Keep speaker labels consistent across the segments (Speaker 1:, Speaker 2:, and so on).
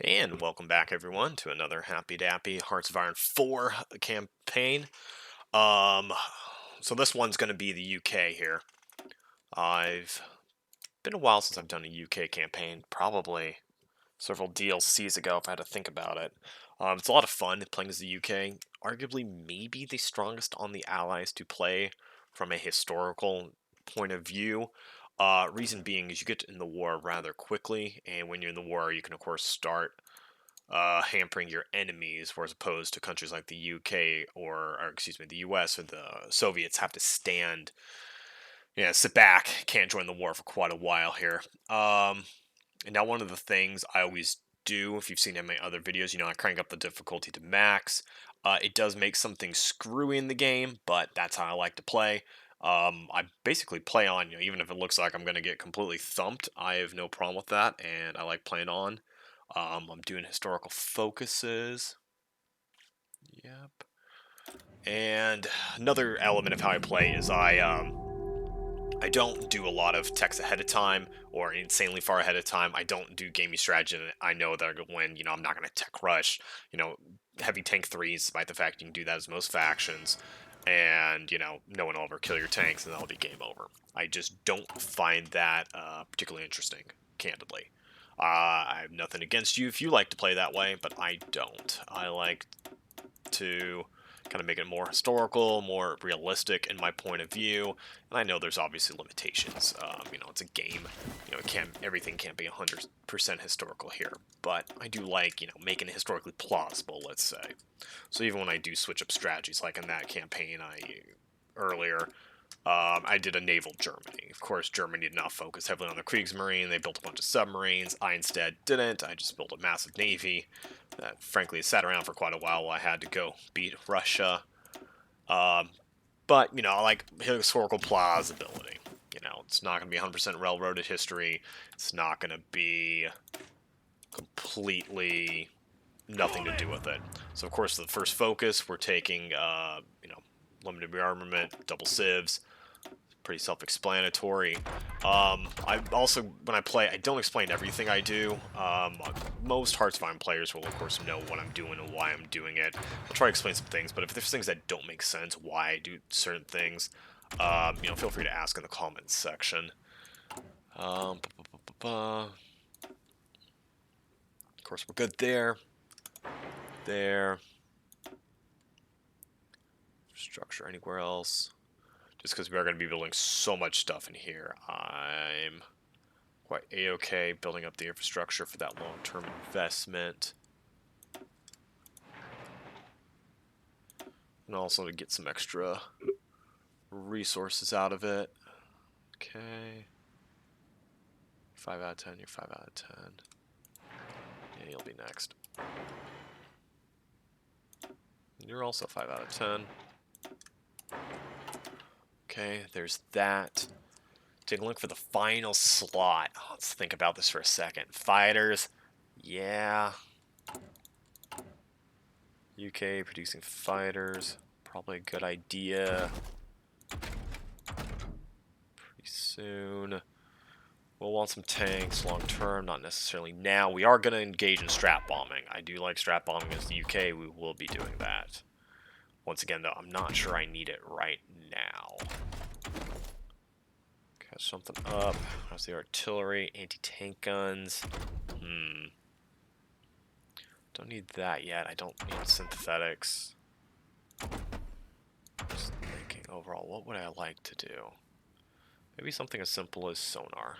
Speaker 1: And welcome back, everyone, to another Happy Dappy Hearts of Iron 4 campaign. Um, so this one's going to be the UK here. I've been a while since I've done a UK campaign, probably several DLCs ago if I had to think about it. It's a lot of fun playing as the UK. Arguably, maybe the strongest on the Allies to play from a historical point of view. Reason being is you get in the war rather quickly, and when you're in the war, you can of course start hampering your enemies, whereas opposed to countries like the UK or excuse me, the US or the Soviets have to stand, sit back, can't join the war for quite a while here. And now one of the things I always do, if you've seen in my other videos, I crank up the difficulty to max. It does make some things screwy in the game, but that's how I like to play. I basically play on, even if it looks like I'm going to get completely thumped, I have no problem with that, and I like playing on. I'm doing historical focuses. Yep. And another element of how I play is I don't do a lot of text ahead of time or insanely far ahead of time. I don't do gamey strategy. And I know that I'm going to win. I'm not going to tech rush. Heavy tank threes, despite the fact you can do that as most factions. And, no one will ever kill your tanks and that'll be game over. I just don't find that particularly interesting, candidly. I have nothing against you if you like to play that way, but I don't. I like to kind of make it more historical, more realistic in my point of view. And I know there's obviously limitations. It's a game. Everything can't be 100% historical here. But I do like, making it historically plausible, let's say. So even when I do switch up strategies, like in that campaign earlier, I did a naval Germany. Of course, Germany did not focus heavily on the Kriegsmarine. They built a bunch of submarines. I instead didn't. I just built a massive navy that, frankly, sat around for quite a while I had to go beat Russia. Um, but, I like historical plausibility. It's not going to be 100% railroaded history. It's not going to be completely nothing to do with it. So, of course, the first focus, we're taking, limited rearmament, double civs, pretty self-explanatory. I also, when I play, I don't explain everything I do. Most Hearts of Iron players will, of course, know what I'm doing and why I'm doing it. I'll try to explain some things, but if there's things that don't make sense, why I do certain things, feel free to ask in the comments section. Of course, we're good there. There. Structure anywhere else. Just because we are going to be building so much stuff in here, I'm quite a-okay building up the infrastructure for that long-term investment. And also to get some extra resources out of it. Okay. 5 out of 10, you're 5 out of 10. Yeah, you'll be next. You're also 5 out of 10. Okay, there's that. Take a look for the final slot. Let's think about this for a second. Fighters. Yeah. UK producing fighters. Probably a good idea. Pretty soon. We'll want some tanks long term, not necessarily now. We are going to engage in strat bombing. I do like strat bombing against the UK. We will be doing that. Once again, though, I'm not sure I need it right now. Catch something up. How's the artillery? Anti-tank guns. Don't need that yet. I don't need synthetics. Just thinking overall, what would I like to do? Maybe something as simple as sonar.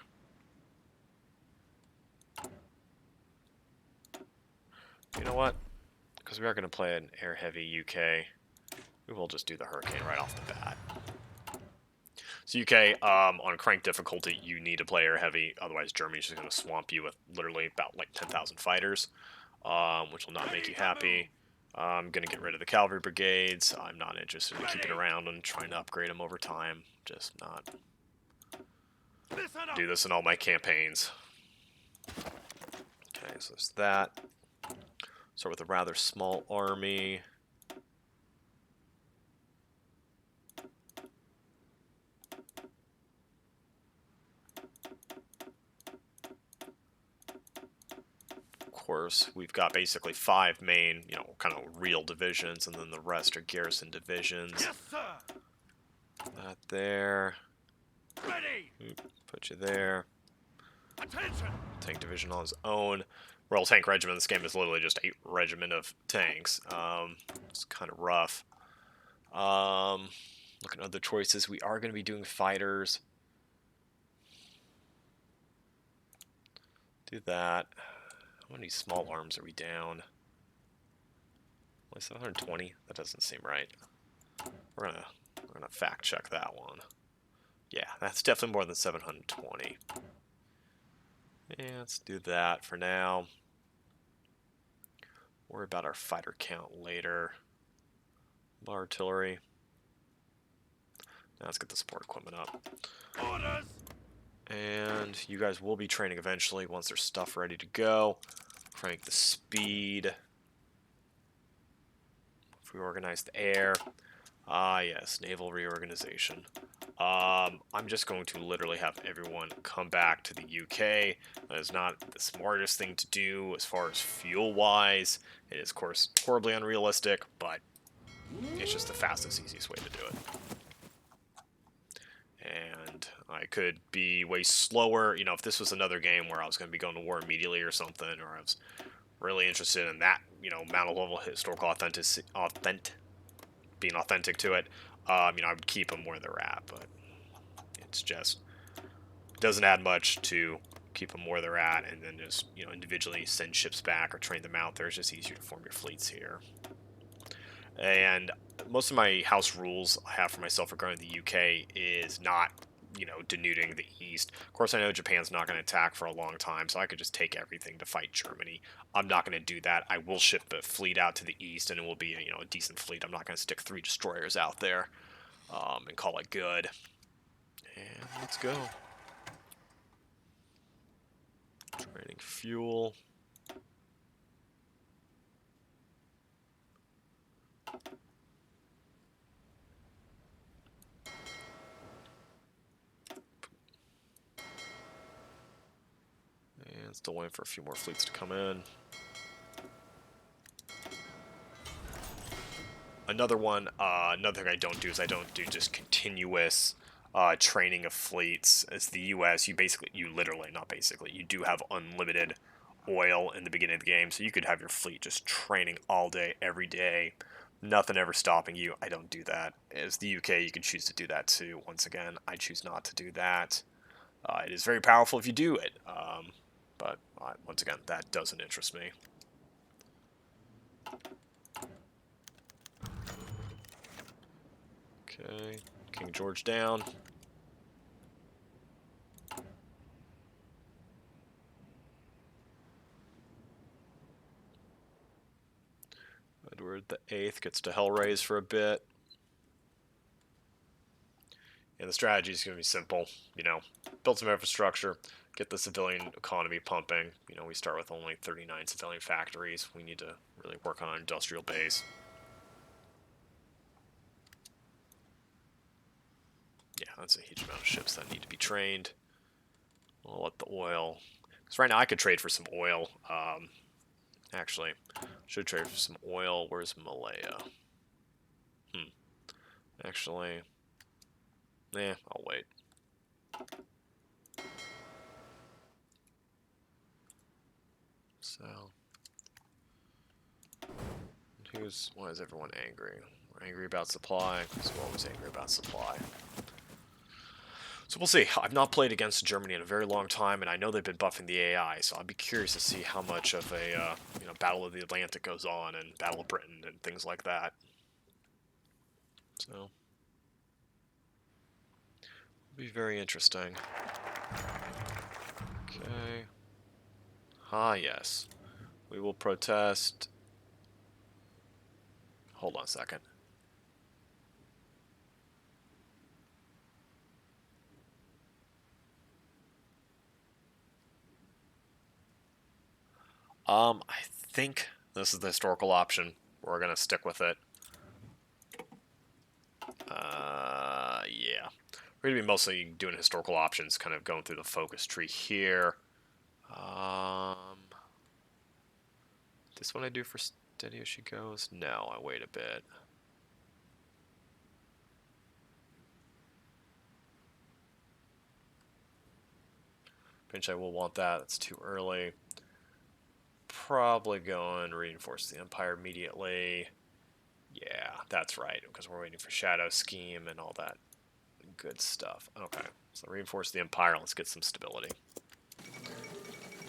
Speaker 1: You know what? Because we are going to play an air-heavy UK, we will just do the Hurricane right off the bat. So UK, on crank difficulty, you need to play air-heavy, otherwise Germany's just going to swamp you with literally about like 10,000 fighters, which will not make you happy. I'm going to get rid of the cavalry brigades. I'm not interested in keeping around and trying to upgrade them over time. Just not do this in all my campaigns. Okay, so there's that. Start with a rather small army. Of course, we've got basically 5 main, you know, kind of real divisions, and then the rest are garrison divisions.
Speaker 2: Yes, sir.
Speaker 1: That there.
Speaker 2: Ready.
Speaker 1: Oop, put you there.
Speaker 2: Attention.
Speaker 1: Tank division on its own. Royal Tank Regiment in this game is literally just a regiment of tanks. It's kind of rough. Looking at other choices, we are going to be doing fighters. Do that. How many small arms are we down? Only 720? That doesn't seem right. We're gonna fact check that one. Yeah, that's definitely more than 720. Yeah, let's do that for now. Worry about our fighter count later. Artillery. Now let's get the support equipment up.
Speaker 2: Orders.
Speaker 1: And you guys will be training eventually once there's stuff ready to go. Crank the speed. If we organize the air. Ah, yes, naval reorganization. I'm just going to literally have everyone come back to the UK. That is not the smartest thing to do as far as fuel-wise. It is, of course, horribly unrealistic, but it's just the fastest, easiest way to do it. And I could be way slower. You know, if this was another game where I was going to be going to war immediately or something, or I was really interested in that, you know, mountain level historical being authentic to it, you know, I would keep them where they're at, but it's just, it doesn't add much to keep them where they're at and then just, you know, individually send ships back or train them out there. It's just easier to form your fleets here. And most of my house rules I have for myself regarding the UK is not, you know, denuding the East. Of course, I know Japan's not going to attack for a long time, so I could just take everything to fight Germany. I'm not going to do that. I will ship the fleet out to the East, and it will be, you know, a decent fleet. I'm not going to stick 3 destroyers out there and call it good. And let's go. Training fuel. And still waiting for a few more fleets to come in. Another thing I don't do is I don't do just continuous training of fleets. As the U.S., you literally, not basically, you do have unlimited oil in the beginning of the game, so you could have your fleet just training all day, every day, nothing ever stopping you. I don't do that. As the UK, you can choose to do that too. Once again, I choose not to do that. It is very powerful if you do it, but once again, that doesn't interest me. Okay, King George down. Edward the Eighth gets to Hellraise for a bit. And the strategy is going to be simple, you know, build some infrastructure, get the civilian economy pumping. You know, we start with only 39 civilian factories. We need to really work on an industrial base. Yeah, that's a huge amount of ships that need to be trained. We'll let the oil... Because right now I could trade for some oil. Actually, should trade for some oil. Where's Malaya? Actually, I'll wait. So, why is everyone angry? We're angry about supply, because we're always angry about supply. So we'll see. I've not played against Germany in a very long time, and I know they've been buffing the AI, so I'll be curious to see how much of a you know, Battle of the Atlantic goes on, and Battle of Britain, and things like that. So, it'll be very interesting. Okay. Ah, yes. We will protest. Hold on a second. I think this is the historical option. We're gonna stick with it. Yeah. We're gonna be mostly doing historical options, kind of going through the focus tree here. This one I do for steady as she goes? No, I wait a bit. Eventually I will want that. It's too early. Probably go and reinforce the Empire immediately. Yeah, that's right, because we're waiting for Shadow Scheme and all that good stuff. Okay, so reinforce the Empire. Let's get some stability.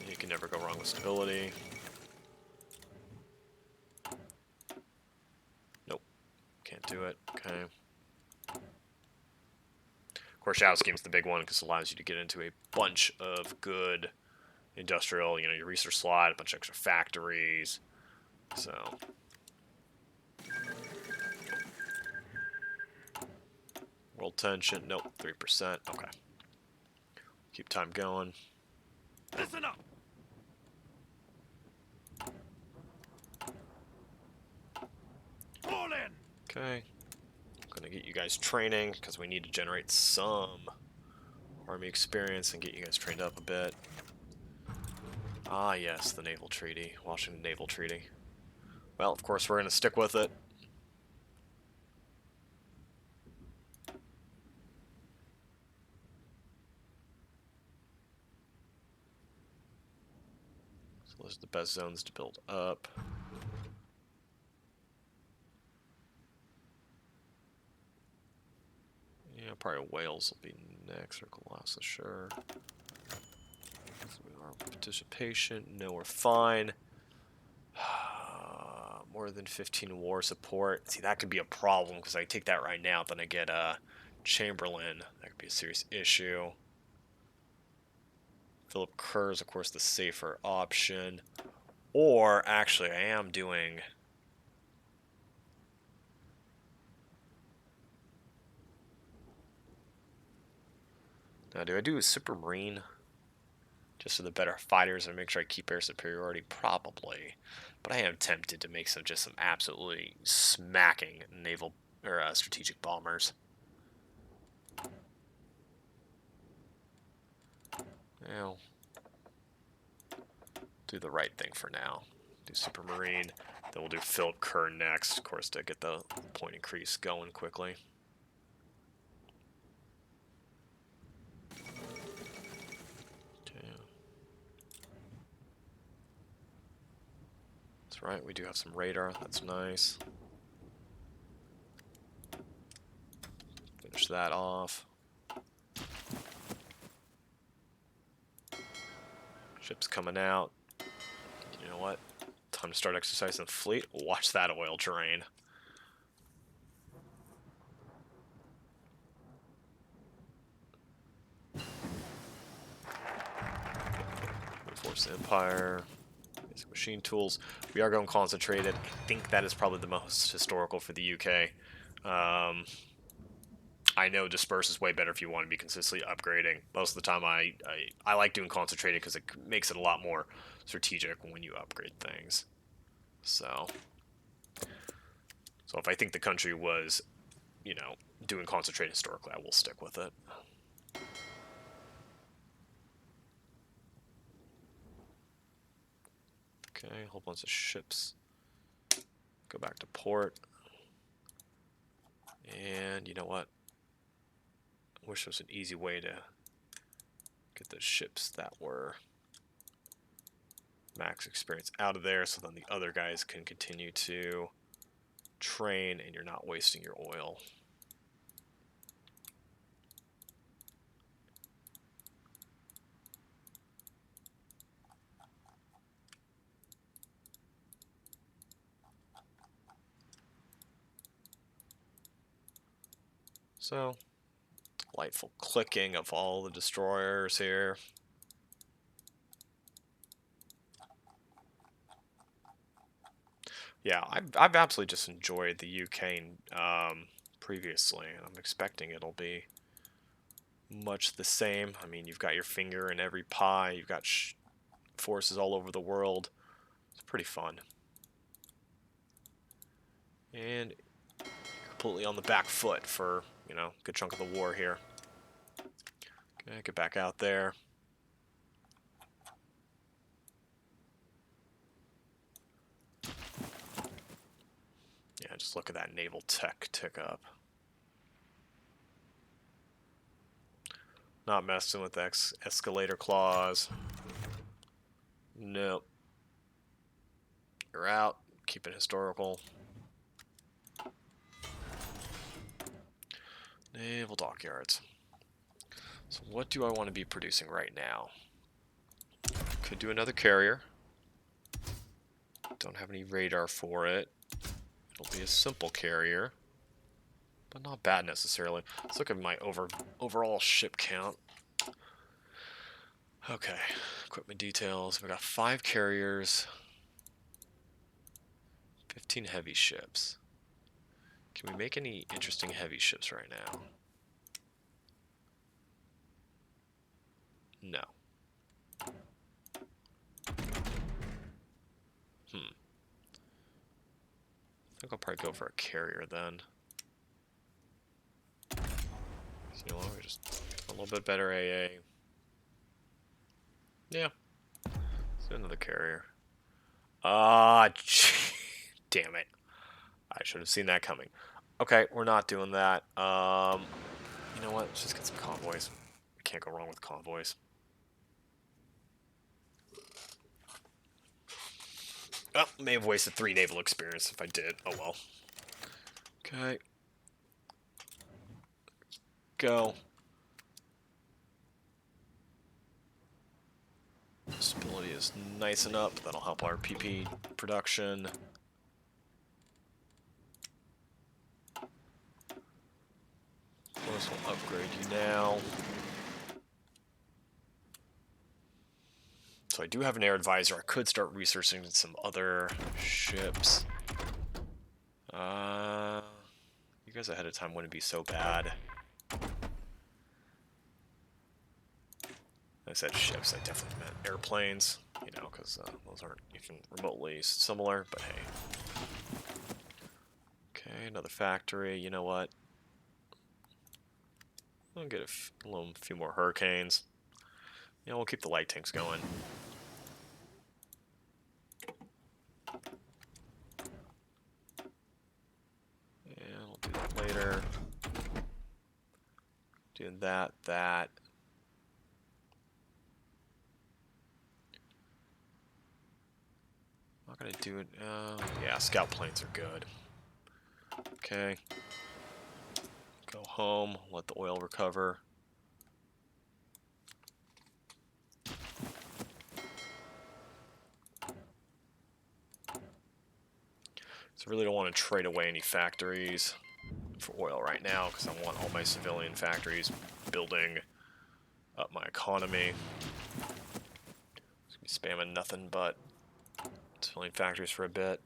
Speaker 1: You can never go wrong with stability. Nope, can't do it. Okay. Of course, Shadow Scheme's the big one because it allows you to get into a bunch of good industrial, your research slot, a bunch of extra factories. So, world tension, nope, 3%. Okay. Keep time going.
Speaker 2: Listen up. Fall in.
Speaker 1: Okay. I'm gonna get you guys training because we need to generate some army experience and get you guys trained up a bit. Ah, yes, the Naval Treaty. Washington Naval Treaty. Well, of course, we're gonna stick with it. So those are the best zones to build up. Yeah, probably Wales will be next, or Gloucestershire. So our participation, no, we're fine. More than 15 war support. See, that could be a problem, because I take that right now, then I get Chamberlain. That could be a serious issue. Philip Kerr is, of course, the safer option. Or, actually, I am doing... Now, do I do a Supermarine? Just so the better fighters and make sure I keep air superiority? Probably. But I am tempted to make some absolutely smacking naval or strategic bombers. Well, do the right thing for now. Do Supermarine, then we'll do Philip Kerr next, of course, to get the point increase going quickly. Okay. That's right, we do have some radar, that's nice. Finish that off. Ships coming out. You know what? Time to start exercising the fleet. Watch that oil drain. Reinforce the Empire. Basic machine tools. We are going concentrated. I think that is probably the most historical for the UK. I know disperse is way better if you want to be consistently upgrading. Most of the time, I like doing concentrated because it makes it a lot more strategic when you upgrade things. So if I think the country was, doing concentrated historically, I will stick with it. Okay, a whole bunch of ships. Go back to port. And you know what? I wish there was an easy way to get the ships that were max experience out of there so then the other guys can continue to train and you're not wasting your oil. So, delightful clicking of all the destroyers here. Yeah, I've absolutely just enjoyed the UK previously, and I'm expecting it'll be much the same. I mean, you've got your finger in every pie, you've got forces all over the world. It's pretty fun. And completely on the back foot for, a good chunk of the war here. Okay, get back out there. Just look at that naval tech tick up. Not messing with the escalator clause. Nope. You're out. Keep it historical. Naval dockyards. So what do I want to be producing right now? Could do another carrier. Don't have any radar for it. It'll be a simple carrier, but not bad necessarily. Let's look at my overall ship count. Okay, equipment details. We got 5 carriers, 15 heavy ships. Can we make any interesting heavy ships right now? No. I think I'll probably go for a carrier then. So, you know what, we just a little bit better AA. Yeah. Let's do another carrier. Damn it. I should have seen that coming. Okay, we're not doing that. You know what? Let's just get some convoys. We can't go wrong with convoys. Oh, may have wasted 3 naval experience if I did. Oh well. Okay. Go. Stability is nicing up. That'll help our PP production. This will upgrade you now. So I do have an air advisor. I could start researching some other ships. You guys ahead of time wouldn't be so bad. I said ships, I definitely meant airplanes, you know, because those aren't even remotely similar, but hey. Okay, another factory, you know what? I'll get a few more hurricanes. You know, we'll keep the light tanks going. And we'll do that later. Doing that. Not gonna do it. Yeah, scout planes are good. Okay. Go home. Let the oil recover. So I really don't want to trade away any factories for oil right now because I want all my civilian factories building up my economy. Just be spamming nothing but civilian factories for a bit.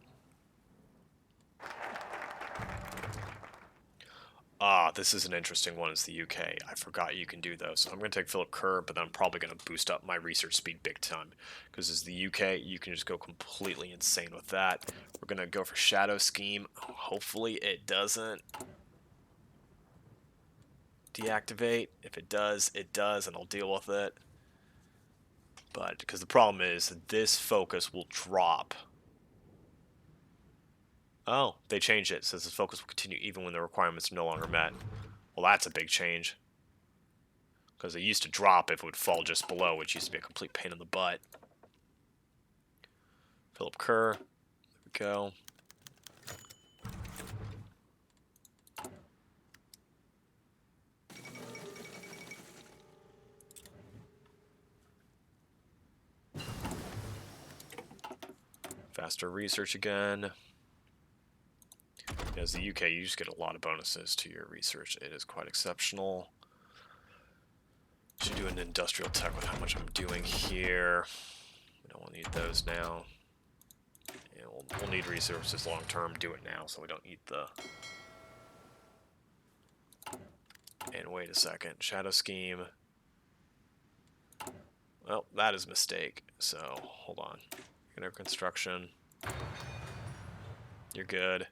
Speaker 1: This is an interesting one. It's the UK. I forgot you can do those. So I'm going to take Philip Kerr, but then I'm probably going to boost up my research speed big time. Because as the UK, you can just go completely insane with that. We're going to go for Shadow Scheme. Hopefully it doesn't deactivate. If it does, and I'll deal with it. But, because the problem is, this focus will drop. Oh, they changed it. It says this focus will continue even when the requirements are no longer met. Well, that's a big change. Because it used to drop if it would fall just below, which used to be a complete pain in the butt. Philip Kerr. There we go. Faster research again. As the UK, you just get a lot of bonuses to your research. It is quite exceptional. Should do an industrial tech with how much I'm doing here. We don't need those now. Yeah, we'll need resources long term. Do it now so we don't eat the... And wait a second. Shadow Scheme. Well, that is a mistake. So, hold on. Inner construction. You're good.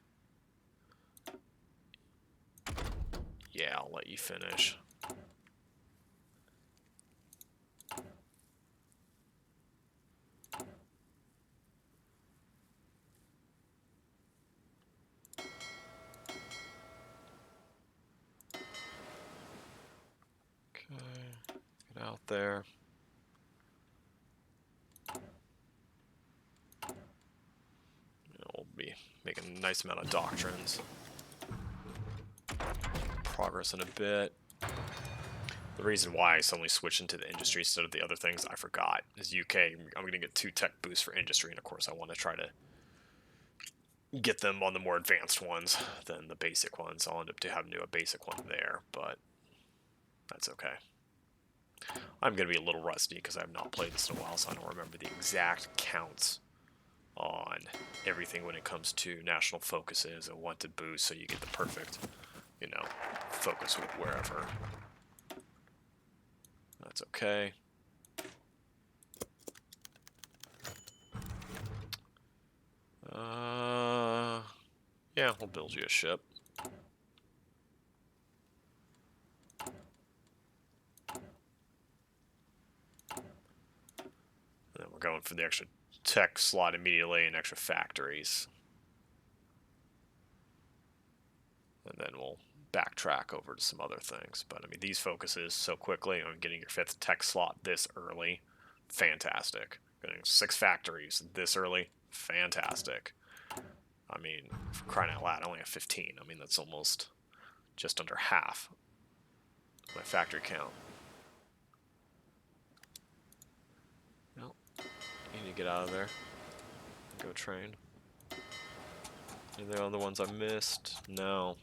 Speaker 1: Yeah, I'll let you finish. there. We'll be making a nice amount of doctrines. Progress in a bit. The reason why I suddenly switched into the industry instead of the other things I forgot is UK. I'm going to get 2 tech boosts for industry, and of course I want to try to get them on the more advanced ones than the basic ones. I'll end up to having to do a basic one there, but that's okay. I'm going to be a little rusty because I have not played this in a while, so I don't remember the exact counts on everything when it comes to national focuses and what to boost so you get the perfect, you know, focus with wherever. That's okay. Yeah, we'll build you a ship. And then we're going for the extra tech slot immediately and extra factories. And then we'll backtrack over to some other things. But I mean, these focuses so quickly on getting your 5th tech slot this early, fantastic. Getting 6 factories this early, fantastic. I mean, for crying out loud, I only have 15. I mean, that's almost just under half my factory count. Well, you need to get out of there. Go train. Any of the other ones I missed? No.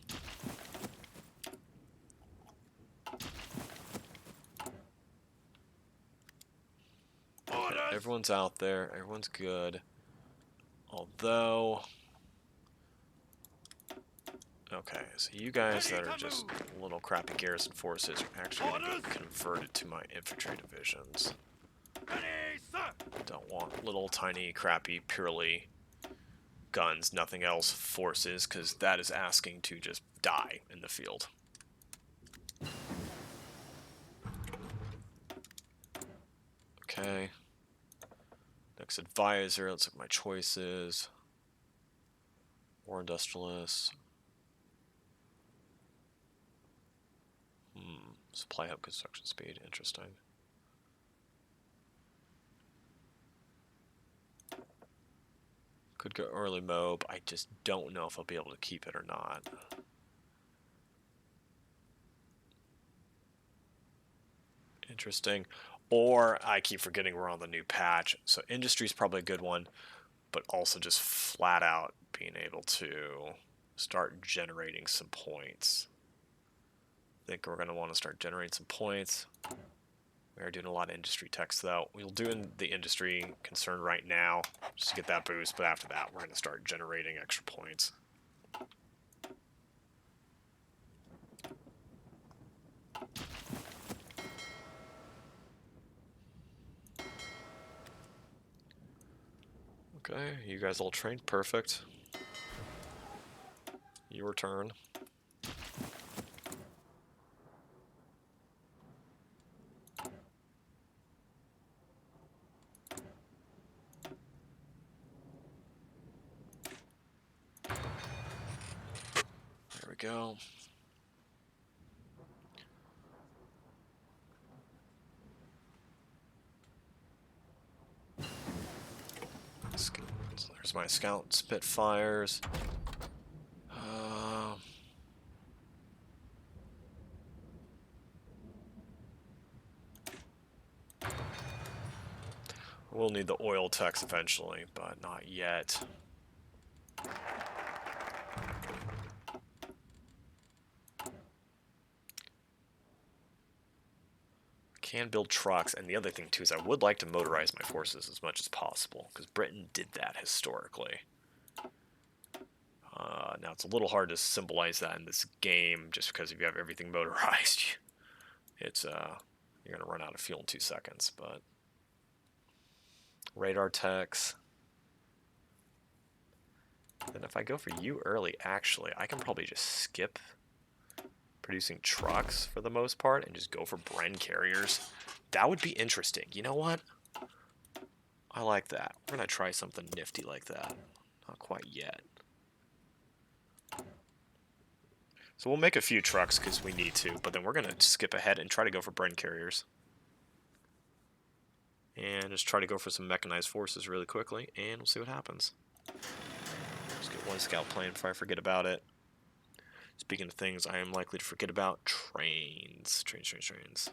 Speaker 1: Okay, everyone's out there. Everyone's good. Although... Okay, so you guys that are just little crappy garrison forces are actually going to get converted to my infantry divisions. Don't want little tiny crappy purely guns, nothing else forces, because that is asking to just die in the field. Okay. Next advisor, let's look at my choices. War industrialists. Supply hub construction speed, interesting. Could go early mob. I just don't know if I'll be able to keep it or not. Interesting. Or I keep forgetting we're on the new patch. So industry's probably a good one, but also just flat out being able to start generating some points. I think we're going to want to start generating some points. We are doing a lot of industry techs though. We'll do the industry concern right now just to get that boost, but after that we're going to start generating extra points. Okay, you guys all trained, perfect. Your turn. There we go. There's my scout Spitfires. We'll need the oil techs eventually, but not yet. Can build trucks, and the other thing too is I would like to motorize my forces as much as possible, because Britain did that historically. Now it's a little hard to symbolize that in this game, just because if you have everything motorized, it's you're gonna run out of fuel in 2 seconds. But radar techs. Then if I go for you early, actually, I can probably just skip producing trucks for the most part and just go for Bren carriers. That would be interesting. You know what? I like that. We're going to try something nifty like that. Not quite yet. So we'll make a few trucks because we need to, but then we're going to skip ahead and try to go for Bren carriers. And just try to go for some mechanized forces really quickly, and we'll see what happens. Just get one scout plane before I forget about it. Speaking of things I am likely to forget about, trains. Trains.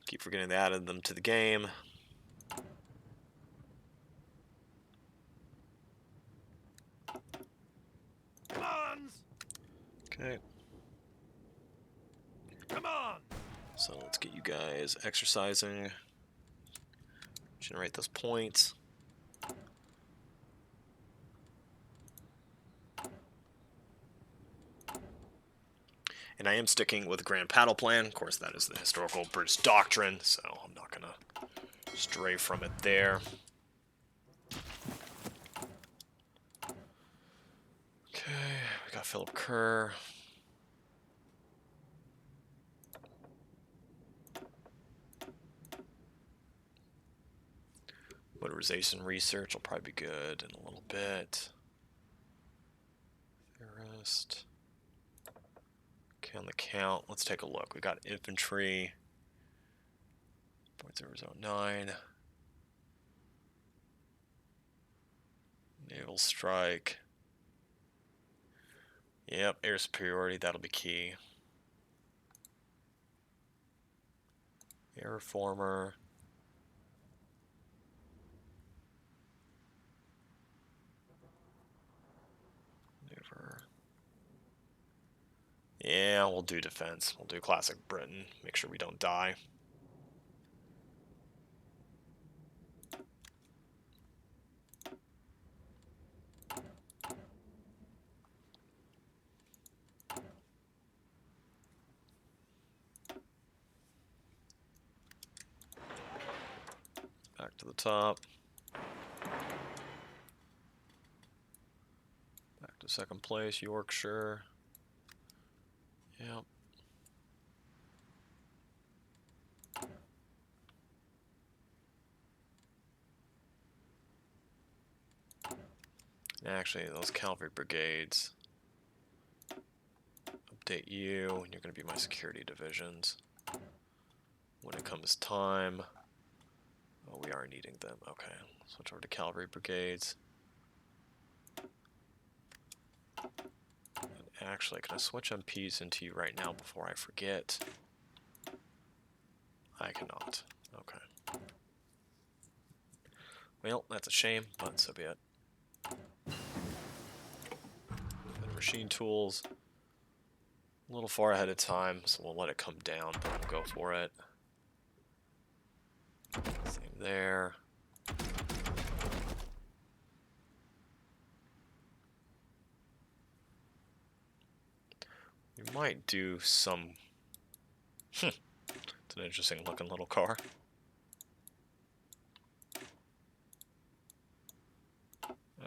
Speaker 1: Keep forgetting to add them to the game.
Speaker 2: Commands!
Speaker 1: Okay.
Speaker 2: Come on!
Speaker 1: So let's get you guys exercising. Generate those points. And I am sticking with the Grand Paddle Plan. Of course, that is the historical British doctrine, so I'm not going to stray from it there. Okay, we got Philip Kerr. Motorization research will probably be good in a little bit. Theorist. Okay, on the count, let's take a look. We got infantry. 0.009. Naval strike. Yep, air superiority, that'll be key. Air reformer. Maneuver. Yeah, we'll do defense. We'll do classic Britain. Make sure we don't die. Back to the top. Back to second place, Yorkshire. Yep. Actually, those cavalry brigades. Update you, and you're going to be my security divisions. When it comes time. Oh, we are needing them. Okay, switch over to cavalry brigades. And actually, can I switch MPs into you right now before I forget? I cannot. Okay. Well, that's a shame, but so be it. And machine tools. A little far ahead of time, so we'll let it come down, but we'll go for it. Same there. We might do some... It's an interesting looking little car.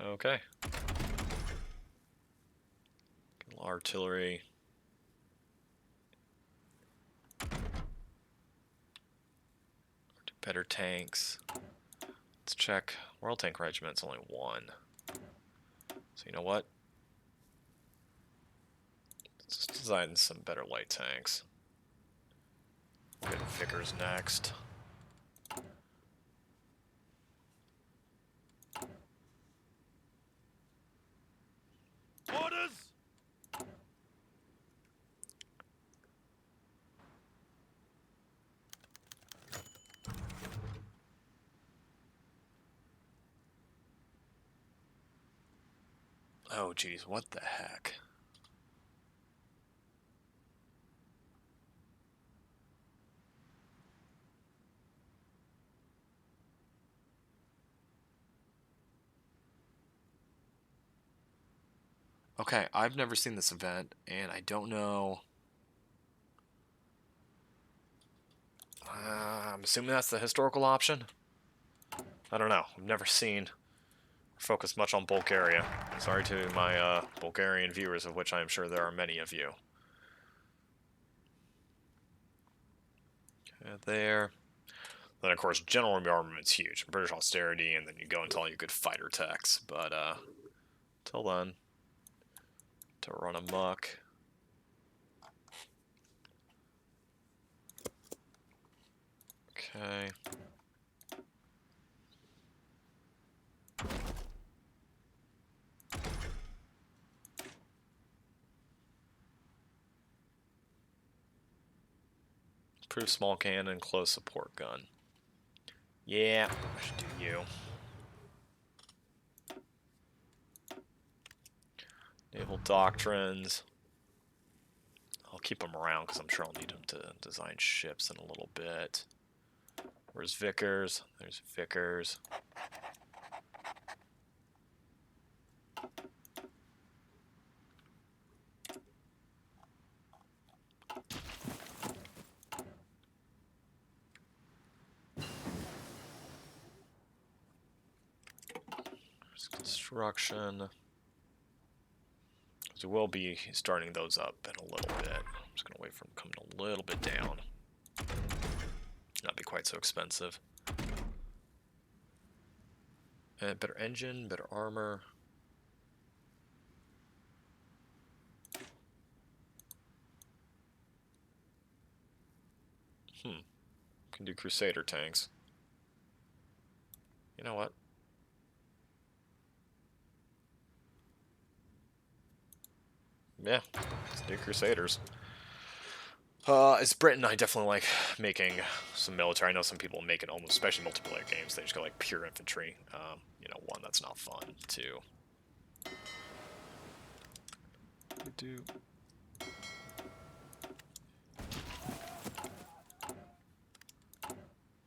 Speaker 1: Okay. Artillery. Better tanks. Let's check. Royal Tank Regiment's only one. So you know what? Let's just design some better light tanks. We'll get Vickers next.
Speaker 2: Orders!
Speaker 1: Oh, geez, what the heck? Okay, I've never seen this event, and I don't know. I'm assuming that's the historical option? I don't know. I've never seen or focused much on Bulgaria. Sorry to my Bulgarian viewers, of which I am sure there are many of you. Okay, there. Then, of course, general rearmament's huge. British austerity, and then you go into all your good fighter techs. But, till then, to run amok. Okay. Improve small cannon, close support gun. Yeah, I should do you. Naval doctrines. I'll keep them around because I'm sure I'll need them to design ships in a little bit. Where's Vickers? There's Vickers. There's construction. So we'll be starting those up in a little bit. I'm just gonna wait for them coming a little bit down. Not be quite so expensive. And better engine, better armor. Can do Crusader tanks. You know what? Yeah, let's do Crusaders. As Britain, I definitely like making some military. I know some people make it almost, especially multiplayer games. They just go like pure infantry. You know, one, that's not fun. Two, do.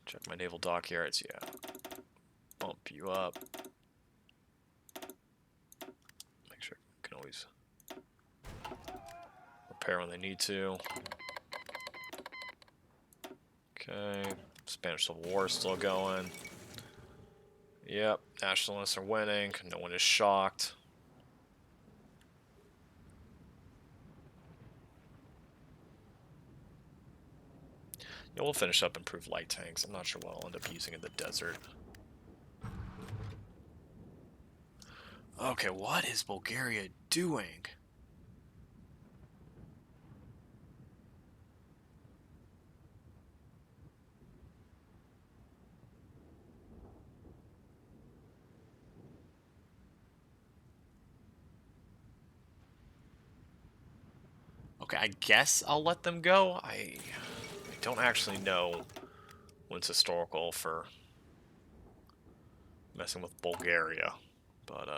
Speaker 1: Check my naval dockyards. Yeah, bump you up. Make sure I can always repair when they need to. Okay, Spanish Civil War is still going. Yep, nationalists are winning. No one is shocked. Yeah, we'll finish up improved light tanks. I'm not sure what I'll end up using in the desert. Okay, what is Bulgaria doing? Okay, I guess I'll let them go. I don't actually know what's historical for messing with Bulgaria, but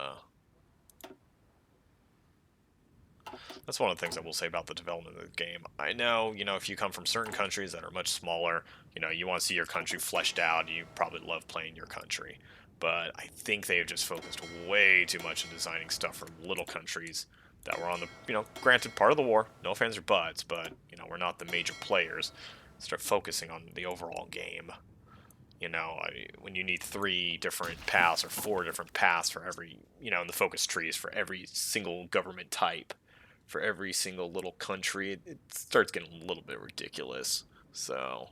Speaker 1: that's one of the things I will say about the development of the game. I know, you know, if you come from certain countries that are much smaller, you know, you want to see your country fleshed out, you probably love playing your country. But I think they have just focused way too much on designing stuff for little countries that were on the, you know, granted part of the war, no fans or buts, but, you know, we're not the major players. Start focusing on the overall game. You know, when you need 3 different paths or 4 different paths for every, you know, in the focus trees for every single government type, for every single little country, it starts getting a little bit ridiculous. So,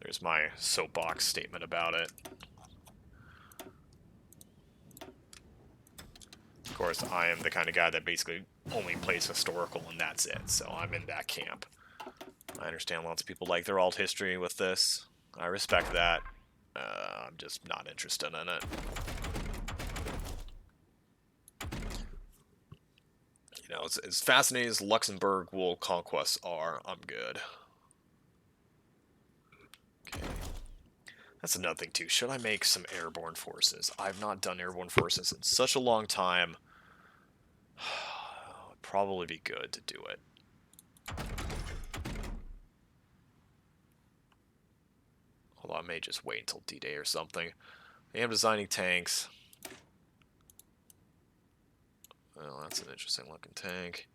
Speaker 1: there's my soapbox statement about it. Of course, I am the kind of guy that basically only plays historical and that's it, so I'm in that camp. I understand lots of people like their alt history with this. I respect that. I'm just not interested in it. You know, as fascinating as Luxembourg wool conquests are, I'm good. Okay. That's another thing, too. Should I make some airborne forces? I've not done airborne forces in such a long time. It'd probably be good to do it. Although I may just wait until D-Day or something. I am designing tanks. Well, that's an interesting looking tank.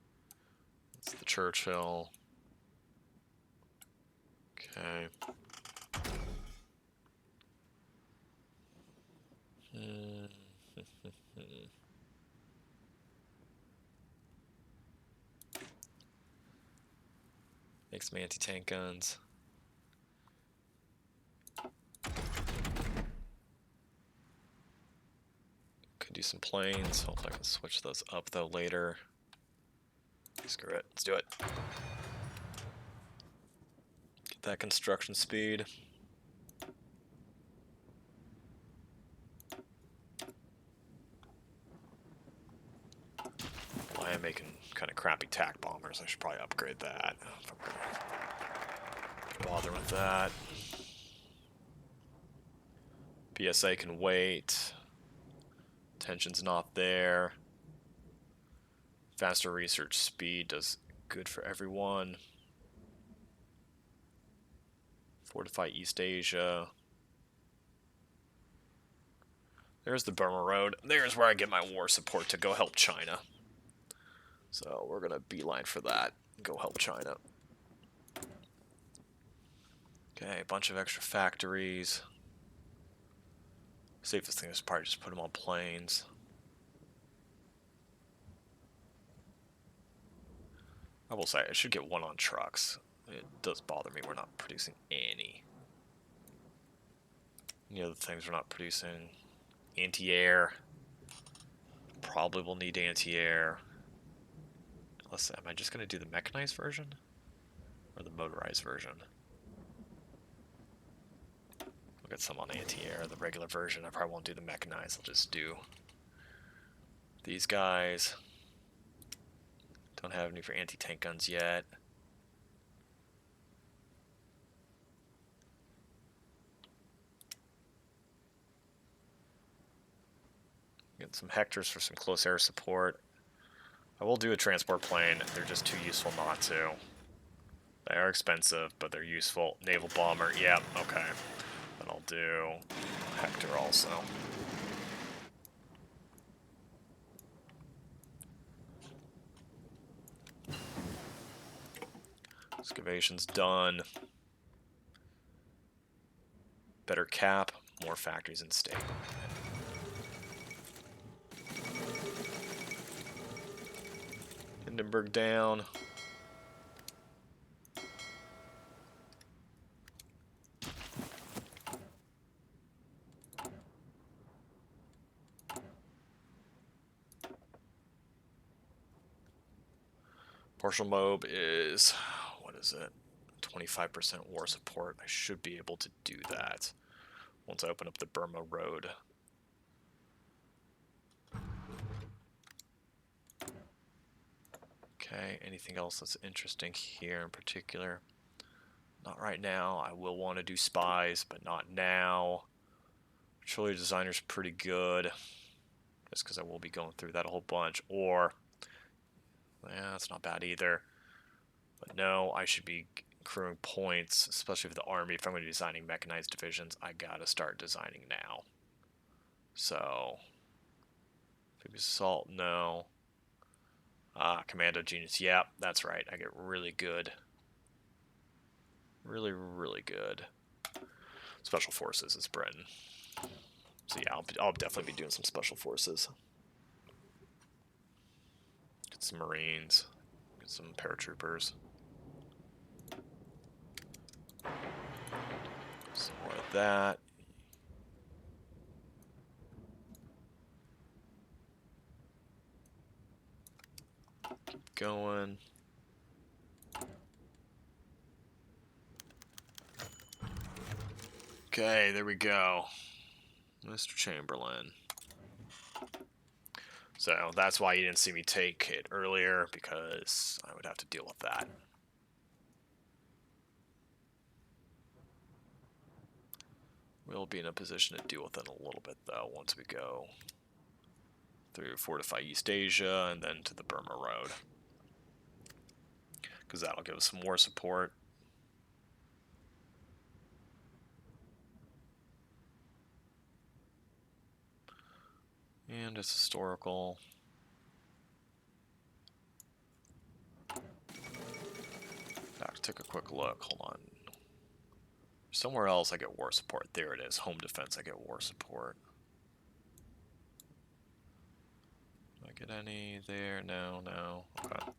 Speaker 1: That's the Churchill. Okay. Make some anti-tank guns. Could do some planes. Hopefully I can switch those up though later. Screw it. Let's do it. Get that construction speed. I'm making kind of crappy tack bombers. I should probably upgrade that. If I'm gonna bother with that. PSA can wait. Tension's not there. Faster research speed does good for everyone. Fortify East Asia. There's the Burma Road. There's where I get my war support to go help China. So we're going to beeline for that. Go help China. Okay, a bunch of extra factories. Safest thing is probably just put them on planes. I will say, I should get one on trucks. It does bother me we're not producing any. Any other things we're not producing? Anti-air. Probably will need anti-air. Unless, am I just going to do the mechanized version? Or the motorized version? We'll get some on anti-air. The regular version, I probably won't do the mechanized. I'll just do these guys. Don't have any for anti-tank guns yet. Get some Hectors for some close air support. I will do a transport plane. They're just too useful not to. They are expensive, but they're useful. Naval bomber, yep, okay. Then I'll do Hector also. Excavation's done. Better cap, more factories in state. Hindenburg down. Partial MOB is, what is it? 25% war support. I should be able to do that once I open up the Burma Road. Okay, anything else that's interesting here in particular? Not right now. I will want to do spies, but not now. Petroleum designer's pretty good. Just because I will be going through that a whole bunch. Or, yeah, that's not bad either. But no, I should be accruing points, especially for the army. If I'm going to be designing mechanized divisions, I gotta start designing now. So, amphibious assault, no. Commando genius, yeah, that's right. I get really good. Really, really good. Special forces is Britain. So yeah, I'll definitely be doing some special forces. Get some Marines. Get some paratroopers. Some more of that. Keep going. Okay, there we go. Mr. Chamberlain. So that's why you didn't see me take it earlier, because I would have to deal with that. We'll be in a position to deal with it a little bit, though, once we go through Fortify East Asia and then to the Burma Road. Because that'll give us some war support. And it's historical. Back, take a quick look. Hold on. Somewhere else I get war support. There it is. Home defense, I get war support. Do I get any there? No, no. Okay.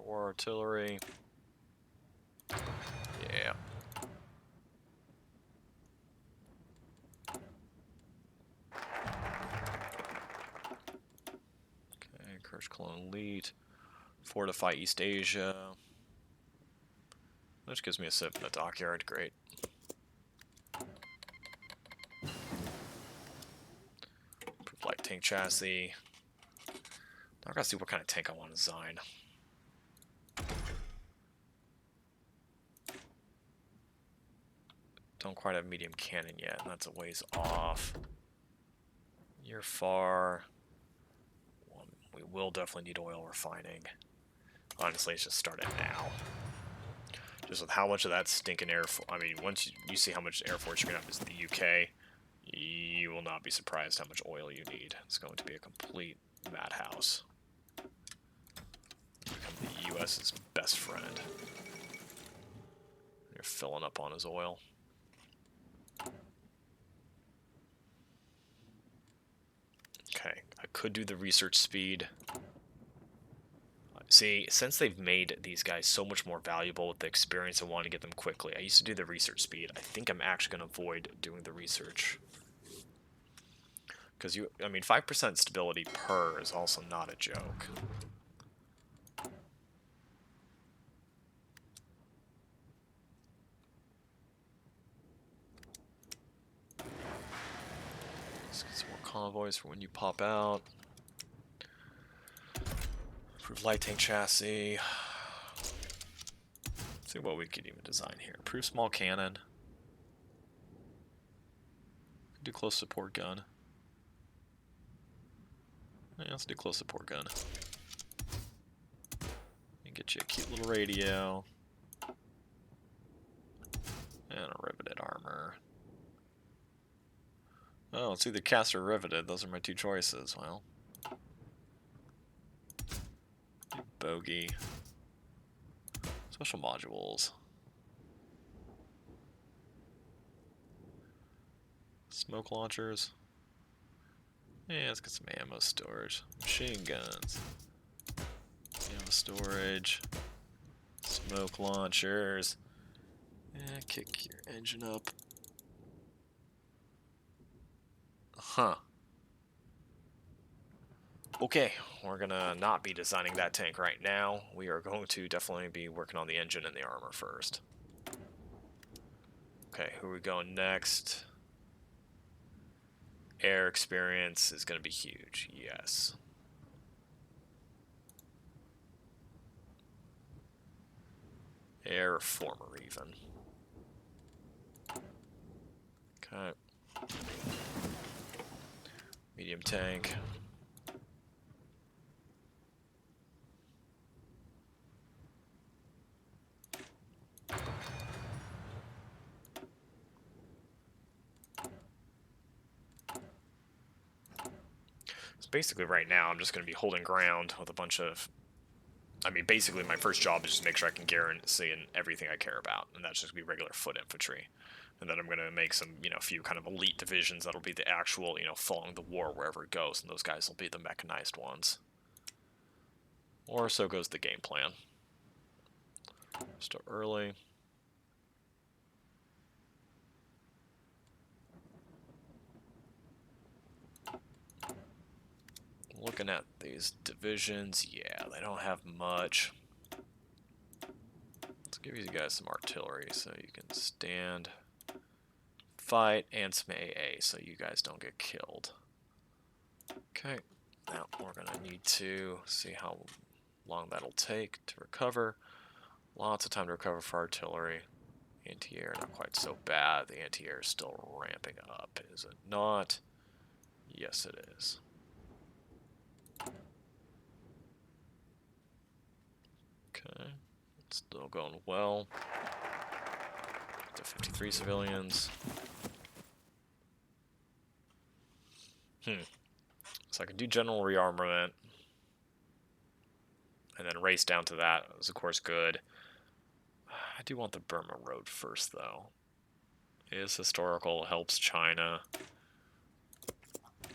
Speaker 1: War artillery. Yeah. Okay, Kursh Cologne Elite. Fortify East Asia. Which gives me a sip in the dockyard. Great. Improve light tank chassis. Now I gotta see what kind of tank I want to design. Don't quite have medium cannon yet, and that's a ways off. You're far. Well, we will definitely need oil refining. Honestly, let's just start it now. Just with how much of that stinking I mean, once you see how much Air Force you're going to have in the UK, you will not be surprised how much oil you need. It's going to be a complete madhouse. Become the US's best friend. You're filling up on his oil. Okay, I could do the research speed. See, since they've made these guys so much more valuable with the experience and wanting to get them quickly, I used to do the research speed. I think I'm actually going to avoid doing the research. Because I mean, 5% stability per is also not a joke. Let's get some more convoys for when you pop out. Improve light tank chassis. See what we could even design here. Improve small cannon. Do close support gun. Yeah, let's do close support gun. And get you a cute little radio. And a riveted armor. Oh, it's either cast or riveted. Those are my two choices. Well. Bogey. Special modules. Smoke launchers. Yeah, let's get some ammo storage. Machine guns. Ammo storage. Smoke launchers. Yeah, kick your engine up. Huh. Okay, we're gonna not be designing that tank right now. We are going to definitely be working on the engine and the armor first. Okay, who are we going next? Air experience is going to be huge, yes. Air former even. Okay. Medium tank. So basically right now I'm just going to be holding ground with a bunch of... I mean, basically my first job is just to make sure I can guarantee everything I care about, and that's just going to be regular foot infantry. And then I'm going to make some, a few kind of elite divisions that'll be the actual, following the war wherever it goes, and those guys will be the mechanized ones. Or so goes the game plan. Start early. Looking at these divisions, yeah, they don't have much. Let's give you guys some artillery so you can stand, fight, and some AA so you guys don't get killed. Okay, now we're gonna need to see how long that'll take to recover. Lots of time to recover for artillery. Anti-air, not quite so bad. The anti-air is still ramping up, is it not? Yes, it is. Okay, it's still going well. To 53 civilians. So I can do general rearmament. And then race down to that is, of course, good. I do want the Burma Road first, though. It is historical, helps China.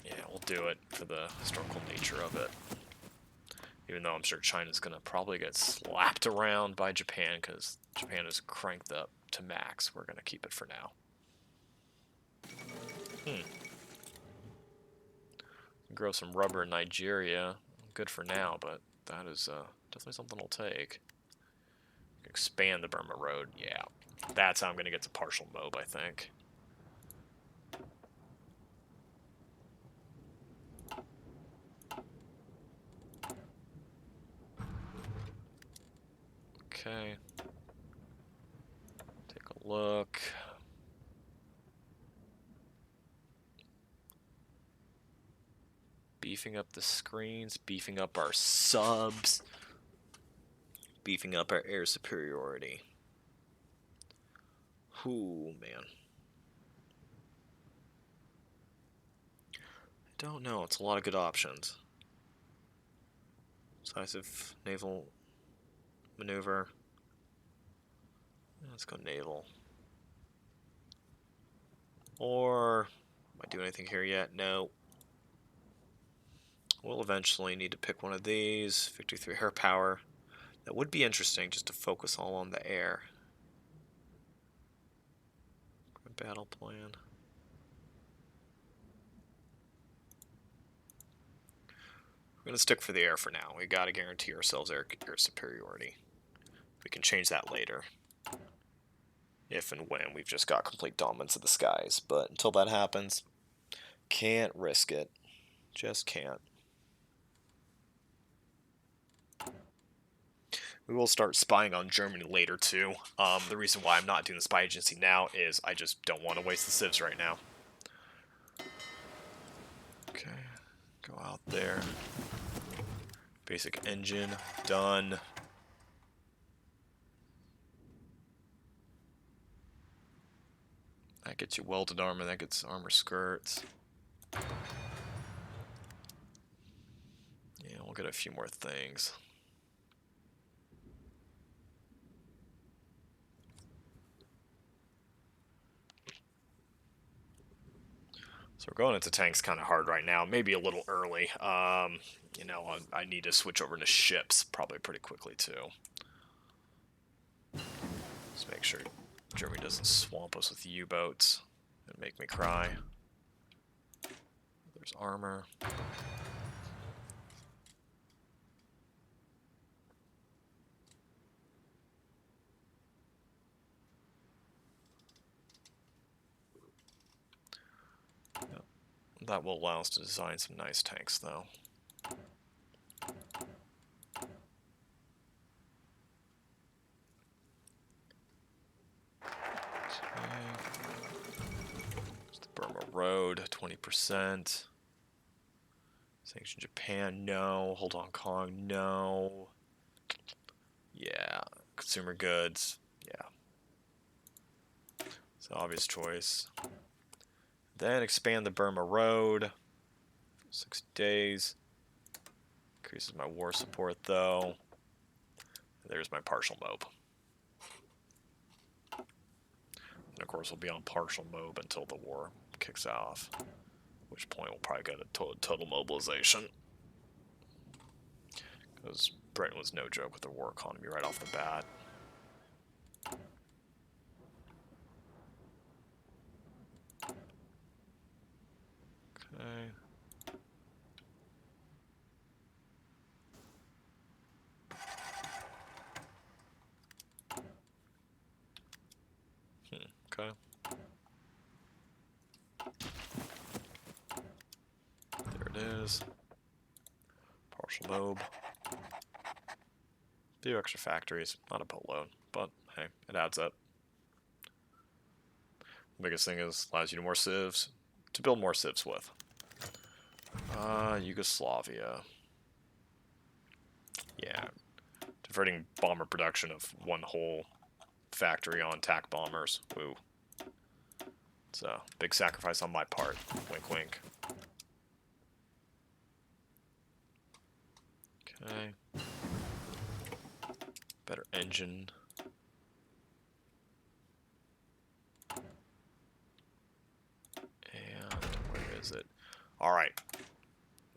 Speaker 1: Yeah, we'll do it for the historical nature of it. Even though I'm sure China's going to probably get slapped around by Japan, because Japan is cranked up to max. We're going to keep it for now. Grow some rubber in Nigeria. Good for now, but that is Definitely something I'll take. Expand the Burma Road. Yeah. That's how I'm going to get to partial mob, I think. Okay. Take a look. Beefing up the screens, beefing up our subs, beefing up our air superiority. Ooh, man. I don't know. It's a lot of good options. Decisive naval maneuver. Let's go naval. Or, am I doing anything here yet? No. We'll eventually need to pick one of these. 53 air power. That would be interesting just to focus all on the air. Battle plan. We're going to stick for the air for now. We got to guarantee ourselves air superiority. We can change that later. If and when we've just got complete dominance of the skies. But until that happens, can't risk it. Just can't. We will start spying on Germany later, too. The reason why I'm not doing the spy agency now is I just don't want to waste the civs right now. Okay, go out there. Basic engine, done. That gets you welded armor, that gets armor skirts. Yeah, we'll get a few more things. So we're going into tanks kind of hard right now, maybe a little early. You know, I need to switch over to ships probably pretty quickly too. Just make sure Germany doesn't swamp us with U-boats and make me cry. There's armor. Yep. That will allow us to design some nice tanks though. Burma Road, 20%. Sanction Japan, no. Hold Hong Kong, no. Yeah. Consumer goods, yeah. It's an obvious choice. Then expand the Burma Road. 6 days. Increases my war support though. There's my partial mob. And of course we'll be on partial mob until the war kicks off. At which point we'll probably get a total mobilization. Because Britain was no joke with their war economy right off the bat. Okay. Okay. There it is. Partial mob. Few extra factories, not a boatload, but hey, it adds up. The biggest thing is allows you to more civs, to build more civs with. Yugoslavia. Yeah, diverting bomber production of one whole factory on attack bombers. Woo. It's a big sacrifice on my part. Wink, wink. Okay. Better engine. And where is it? Alright.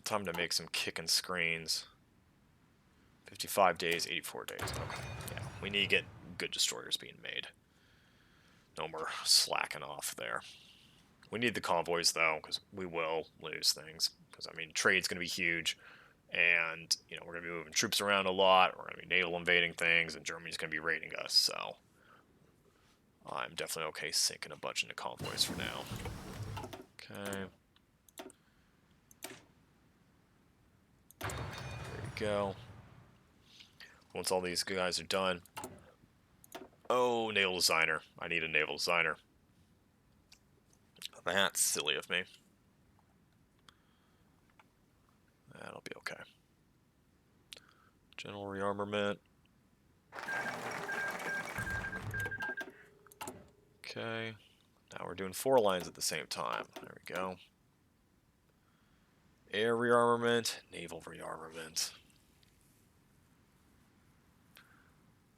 Speaker 1: Time to make some kicking screens. 55 days, 84 days. Okay. Yeah, we need to get good destroyers being made. No more slacking off there. We need the convoys, though, because we will lose things. Because, I mean, trade's going to be huge. And, you know, we're going to be moving troops around a lot. We're going to be naval invading things, and Germany's going to be raiding us. So I'm definitely okay sinking a bunch into convoys for now. Okay. There you go. Once all these guys are done. Oh, naval designer. I need a naval designer. That's silly of me. That'll be okay. General rearmament. Okay. Now we're doing 4 lines at the same time. There we go. Air rearmament, naval rearmament.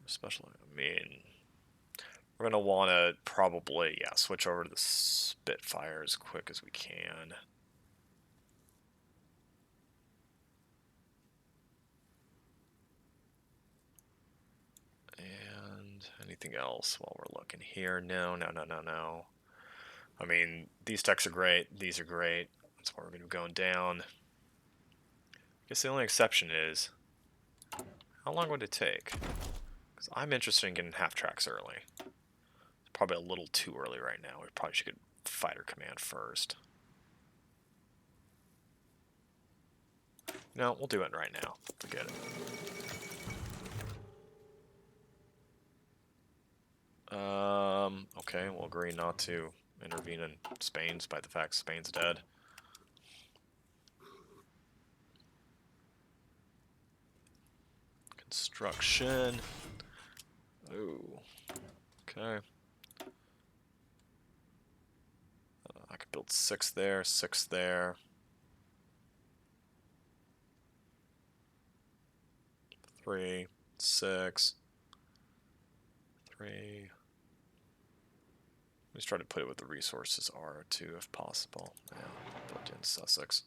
Speaker 1: Especially, I mean, we're going to want to probably, yeah, switch over to the Spitfire as quick as we can. And anything else while we're looking here? No. I mean, these techs are great. These are great. That's why we're going to be going down. I guess the only exception is, how long would it take? Because I'm interested in getting half tracks early. It's probably a little too early right now. We probably should get fighter command first. No, we'll do it right now. Forget it. Okay, we'll agree not to intervene in Spain despite the fact Spain's dead. Construction. Ooh. Okay. I could build 6 there, 6 there. 3, 6. 3. Let's try to put it with the resources are too, if possible. Yeah, built in Sussex.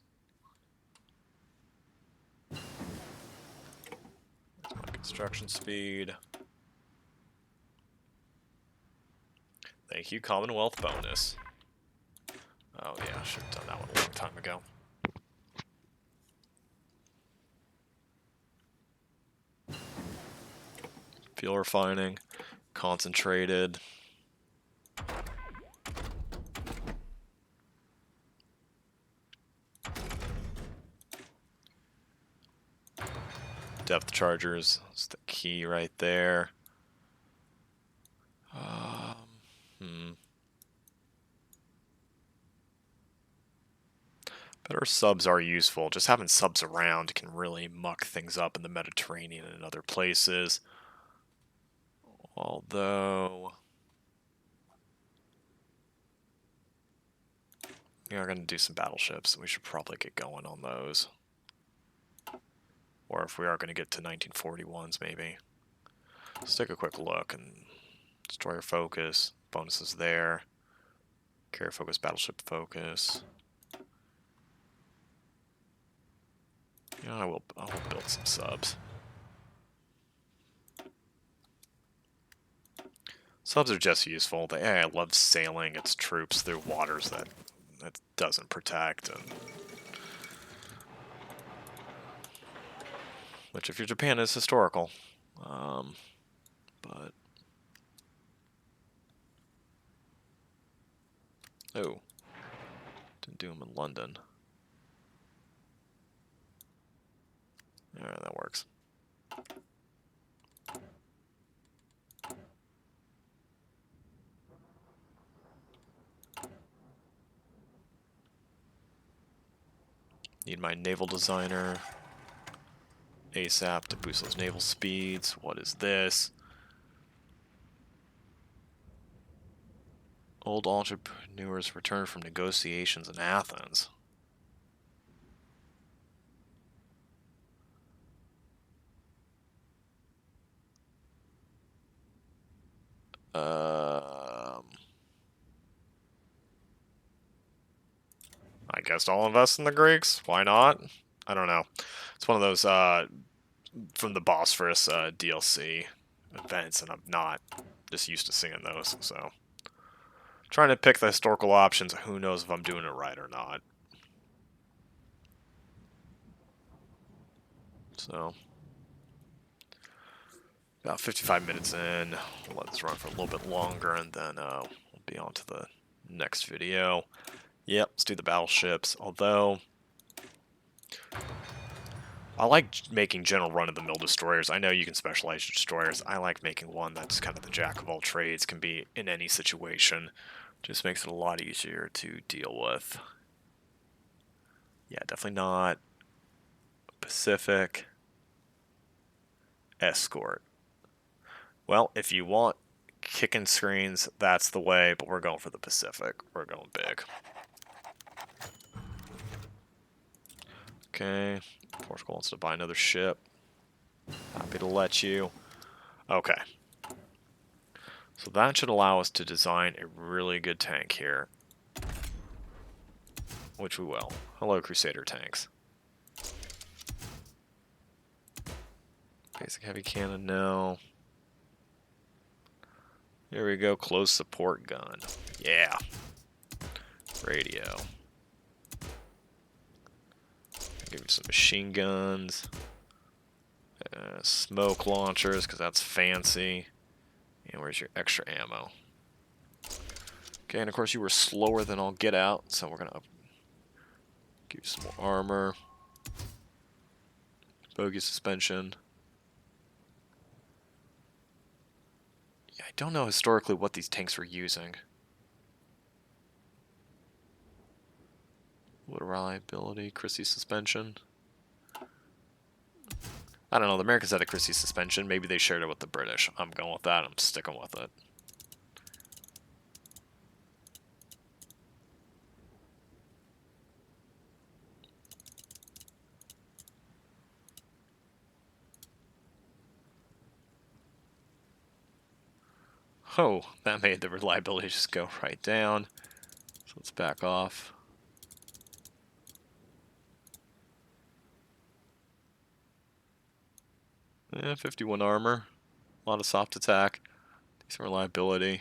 Speaker 1: That's my construction speed. Thank you, Commonwealth bonus. Oh yeah, I should have done that one a long time ago. Fuel refining, concentrated. Depth chargers, that's the key right there. Better subs are useful. Just having subs around can really muck things up in the Mediterranean and other places. Although, we are going to do some battleships. We should probably get going on those. Or if we are going to get to 1941s, maybe. Let's take a quick look. And destroyer focus, bonuses there. Carrier focus, battleship focus. Yeah, I will build some subs. Subs are just useful. The AI loves sailing its troops through waters that doesn't protect. Which, if you're Japan, is historical. But... Oh. Didn't do them in London. Alright, that works. Need my naval designer ASAP to boost those naval speeds. What is this? Old entrepreneurs return from negotiations in Athens. I guess I'll invest in the Greeks. Why not? I don't know. It's one of those from the Bosphorus DLC events, and I'm not just used to seeing those. So, trying to pick the historical options. Who knows if I'm doing it right or not? So, about 55 minutes in. We'll let this run for a little bit longer, and then we'll be on to the next video. Yep, let's do the battleships. Although, I like making general run-of-the-mill destroyers. I know you can specialize your destroyers. I like making one that's kind of the jack of all trades, can be in any situation. Just makes it a lot easier to deal with. Yeah, definitely not Pacific. Escort. Well, if you want kicking screens, that's the way, but we're going for the Pacific. We're going big. Okay, Portugal wants to buy another ship. Happy to let you. Okay. So that should allow us to design a really good tank here. Which we will. Hello, Crusader tanks. Basic heavy cannon, no. Here we go, close support gun. Yeah. Radio. Give you some machine guns. Smoke launchers, because that's fancy. And where's your extra ammo? Okay, and of course you were slower than I'll get out, so we're going to give you some more armor. Bogey suspension. Yeah, I don't know historically what these tanks were using. What reliability, Christie suspension. I don't know, the Americans had a Christie suspension. Maybe they shared it with the British. I'm going with that. I'm sticking with it. Oh, that made the reliability just go right down. So let's back off. Yeah, 51 armor. A lot of soft attack. Decent reliability.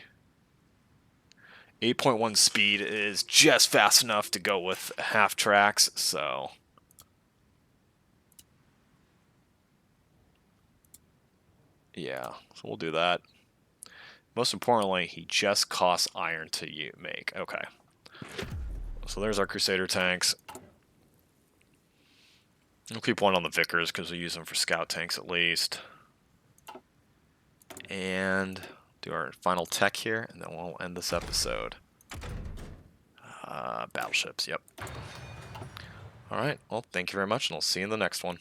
Speaker 1: 8.1 speed is just fast enough to go with half tracks, so... yeah, so we'll do that. Most importantly, he just costs iron to make. Okay. So there's our Crusader tanks. We'll keep one on the Vickers because we use them for scout tanks at least. And do our final tech here, and then we'll end this episode. Battleships, yep. Alright, well, thank you very much, and I'll see you in the next one.